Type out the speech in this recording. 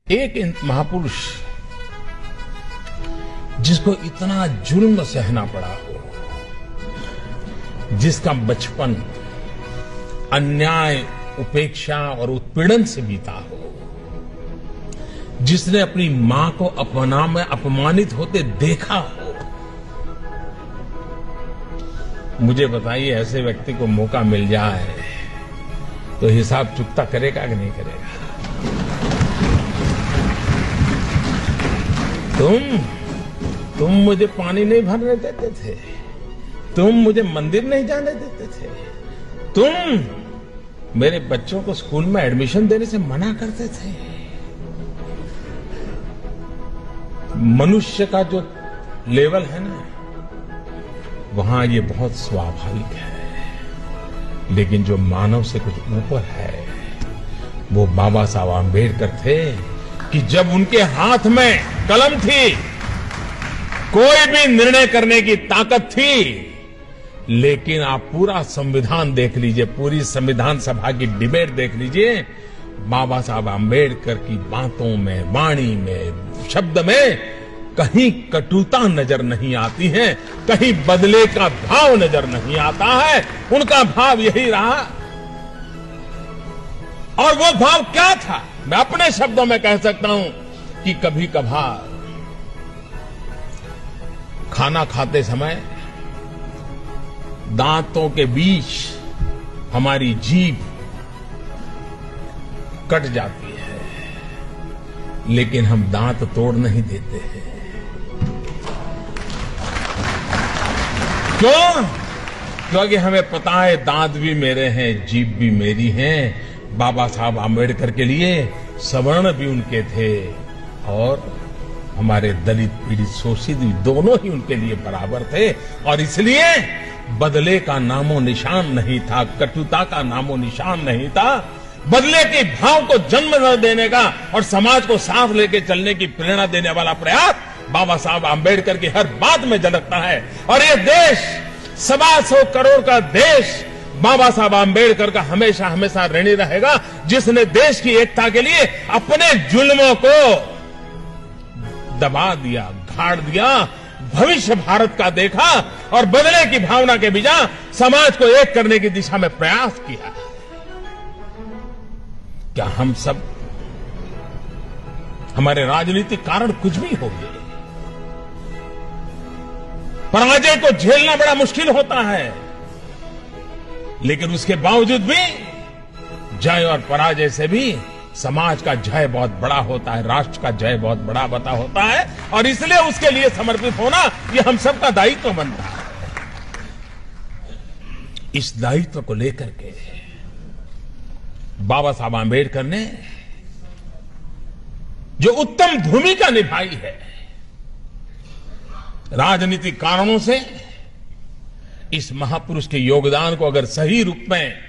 एक महापुरुष जिसको इतना जुल्म सहना पड़ा हो, जिसका बचपन अन्याय, उपेक्षा और उत्पीड़न से बीता हो, जिसने अपनी मां को अपमानित होते देखा हो, मुझे बताइए ऐसे व्यक्ति को मौका मिल जाए तो हिसाब चुकता करेगा कि नहीं करेगा? तुम मुझे पानी नहीं भरने देते थे, तुम मुझे मंदिर नहीं जाने देते थे, तुम मेरे बच्चों को स्कूल में एडमिशन देने से मना करते थे। मनुष्य का जो लेवल है ना, वहां ये बहुत स्वाभाविक है, लेकिन जो मानव से कुछ ऊपर है वो बाबा साहब आंबेडकर थे कि जब उनके हाथ में कलम थी, कोई भी निर्णय करने की ताकत थी, लेकिन आप पूरा संविधान देख लीजिए, पूरी संविधान सभा की डिबेट देख लीजिए, बाबा साहब आंबेडकर की बातों में, वाणी में, शब्द में कहीं कटुता नजर नहीं आती है, कहीं बदले का भाव नजर नहीं आता है। उनका भाव यही रहा। और वो भाव क्या था? मैं अपने शब्दों में कह सकता हूं कि कभी कभार खाना खाते समय दांतों के बीच हमारी जीभ कट जाती है, लेकिन हम दांत तोड़ नहीं देते हैं। क्यों? क्योंकि हमें पता है दांत भी मेरे हैं, जीभ भी मेरी है। बाबा साहब आंबेडकर के लिए सवर्ण भी उनके थे और हमारे दलित, पीड़ित, शोषित दोनों ही उनके लिए बराबर थे। और इसलिए बदले का नामो निशान नहीं था, कटुता का नामो निशान नहीं था। बदले के भाव को जन्म देने का और समाज को साथ लेके चलने की प्रेरणा देने वाला प्रयास बाबा साहब आंबेडकर की हर बात में झलकता है। और ये देश 125 करोड़ का देश बाबा साहब आंबेडकर का हमेशा हमेशा ऋणी रहेगा, जिसने देश की एकता के लिए अपने जुल्मों को दबा दिया, गाड़ दिया, भविष्य भारत का देखा और बदले की भावना के बिना समाज को एक करने की दिशा में प्रयास किया। क्या हम सब, हमारे राजनीतिक कारण कुछ भी होंगे, पराजय को झेलना बड़ा मुश्किल होता है, लेकिन उसके बावजूद भी जय और पराजय से भी समाज का जय बहुत बड़ा होता है, राष्ट्र का जय बहुत बड़ा बता होता है। और इसलिए उसके लिए समर्पित होना ये हम सबका दायित्व बनता है। इस दायित्व को लेकर के बाबा साहब आंबेडकर ने जो उत्तम भूमिका निभाई है, राजनीतिक कारणों से इस महापुरुष के योगदान को अगर सही रूप में